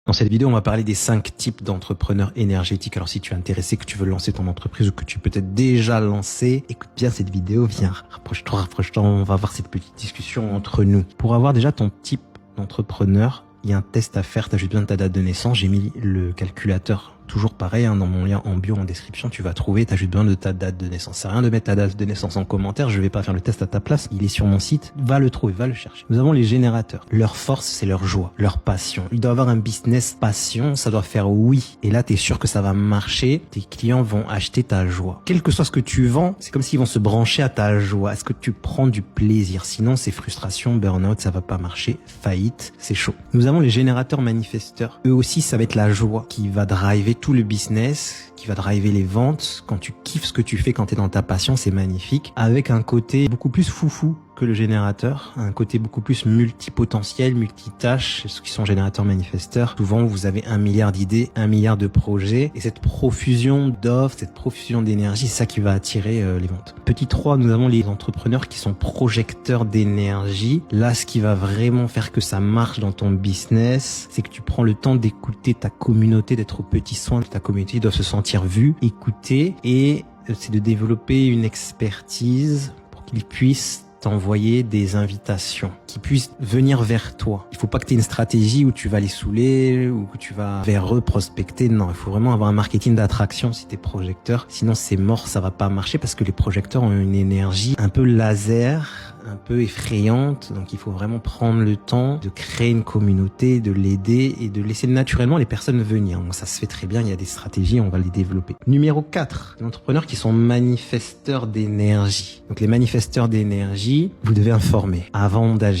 Dans cette vidéo, on va parler des 5 types d'entrepreneurs énergétiques. Alors si tu es intéressé, que tu veux lancer ton entreprise ou que tu peux peut-être déjà lancé, écoute bien cette vidéo, viens, rapproche-toi, on va avoir cette petite discussion entre nous. Pour avoir déjà ton type d'entrepreneur, il y a un test à faire, tu as juste besoin de ta date de naissance, j'ai mis le calculateur. Toujours pareil, dans mon lien en bio, en description, tu vas trouver, tu as juste besoin de ta date de naissance. C'est rien de mettre ta date de naissance en commentaire, je vais pas faire le test à ta place, il est sur mon site, va le trouver, va le chercher. Nous avons les générateurs. Leur force, c'est leur joie, leur passion. Ils doivent avoir un business passion, ça doit faire oui. Et là, tu es sûr que ça va marcher, tes clients vont acheter ta joie. Quel que soit ce que tu vends, c'est comme s'ils vont se brancher à ta joie. Est-ce que tu prends du plaisir? Sinon, c'est frustration, burn-out, ça va pas marcher, faillite, c'est chaud. Nous avons les générateurs manifesteurs. Eux aussi, ça va être la joie qui va driver tout le business, qui va driver les ventes. Quand tu kiffes ce que tu fais, quand tu es dans ta passion, c'est magnifique. Avec un côté beaucoup plus foufou que le générateur, un côté beaucoup plus multipotentiel, multitâche, ceux qui sont générateurs manifesteurs. Souvent, vous avez 1 milliard d'idées, 1 milliard de projets, et cette profusion d'offres, cette profusion d'énergie, c'est ça qui va attirer les ventes. Petit 3, nous avons les entrepreneurs qui sont projecteurs d'énergie. Là, ce qui va vraiment faire que ça marche dans ton business, c'est que tu prends le temps d'écouter ta communauté, d'être au petit soin de ta communauté, ils doivent se sentir vus, écoutés, et c'est de développer une expertise pour qu'ils puissent t'envoyer des invitations qui puissent venir vers toi. Il faut pas que tu aies une stratégie où tu vas les saouler ou que tu vas vers eux prospecter. Non, il faut vraiment avoir un marketing d'attraction si t'es projecteur. Sinon, c'est mort, ça va pas marcher parce que les projecteurs ont une énergie un peu laser, un peu effrayante. Donc, il faut vraiment prendre le temps de créer une communauté, de l'aider et de laisser naturellement les personnes venir. Donc, ça se fait très bien. Il y a des stratégies, on va les développer. Numéro 4, les entrepreneurs qui sont manifesteurs d'énergie. Donc, les manifesteurs d'énergie, vous devez informer avant d'agir.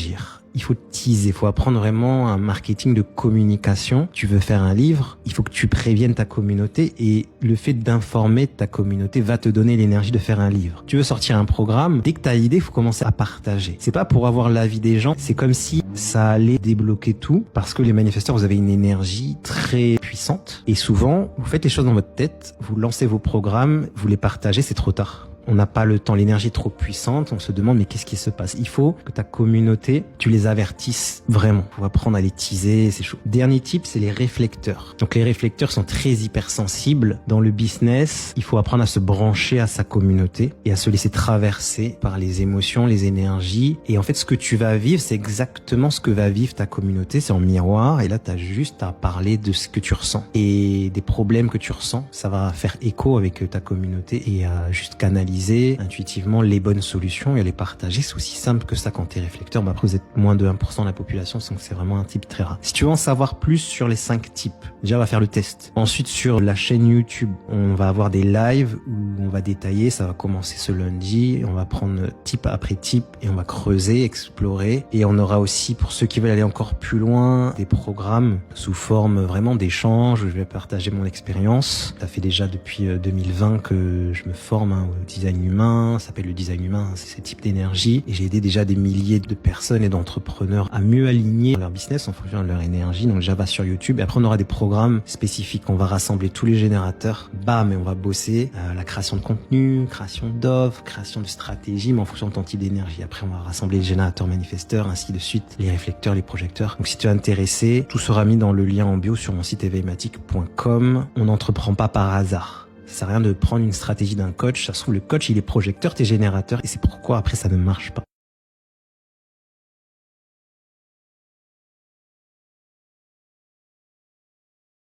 Il faut teaser, il faut apprendre vraiment un marketing de communication. Tu veux faire un livre, il faut que tu préviennes ta communauté et le fait d'informer ta communauté va te donner l'énergie de faire un livre. Tu veux sortir un programme, dès que tu as l'idée, il faut commencer à partager. C'est pas pour avoir l'avis des gens, c'est comme si ça allait débloquer tout parce que les manifesteurs, vous avez une énergie très puissante et souvent, vous faites les choses dans votre tête, vous lancez vos programmes, vous les partagez, c'est trop tard. On n'a pas le temps, l'énergie est trop puissante, on se demande mais qu'est-ce qui se passe? Il faut que ta communauté, tu les avertisses vraiment. Il faut apprendre à les teaser, c'est chaud. Dernier type, c'est les réflecteurs. Donc les réflecteurs sont très hypersensibles. Dans le business, il faut apprendre à se brancher à sa communauté et à se laisser traverser par les émotions, les énergies. Et en fait, ce que tu vas vivre, c'est exactement ce que va vivre ta communauté, c'est en miroir. Et là, tu as juste à parler de ce que tu ressens. Et des problèmes que tu ressens, ça va faire écho avec ta communauté et à juste canaliser intuitivement les bonnes solutions et à les partager. C'est aussi simple que ça quand t'es réflecteur. Après, vous êtes moins de 1% de la population, donc c'est vraiment un type très rare. Si tu veux en savoir plus sur les 5 types, déjà on va faire le test. Ensuite, sur la chaîne YouTube, on va avoir des lives où on va détailler. Ça va commencer ce lundi. On va prendre type après type et on va creuser, explorer. Et on aura aussi, pour ceux qui veulent aller encore plus loin, des programmes sous forme vraiment d'échanges où je vais partager mon expérience. Ça fait déjà depuis 2020 que je me forme au design humain, ça s'appelle le design humain, c'est ce type d'énergie. Et j'ai aidé déjà des milliers de personnes et d'entrepreneurs à mieux aligner leur business en fonction de leur énergie. Donc Java sur YouTube. Et après, on aura des programmes spécifiques. On va rassembler tous les générateurs. Bam, et on va bosser la création de contenu, création d'offres, création de stratégie, mais en fonction de ton type d'énergie. Après, on va rassembler les générateurs manifesteurs, ainsi de suite, les réflecteurs, les projecteurs. Donc si tu es intéressé, tout sera mis dans le lien en bio sur mon site éveilmatique.com. On n'entreprend pas par hasard. Ça sert à rien de prendre une stratégie d'un coach. Ça se trouve, le coach, il est projecteur, t'es générateur. Et c'est pourquoi après, ça ne marche pas.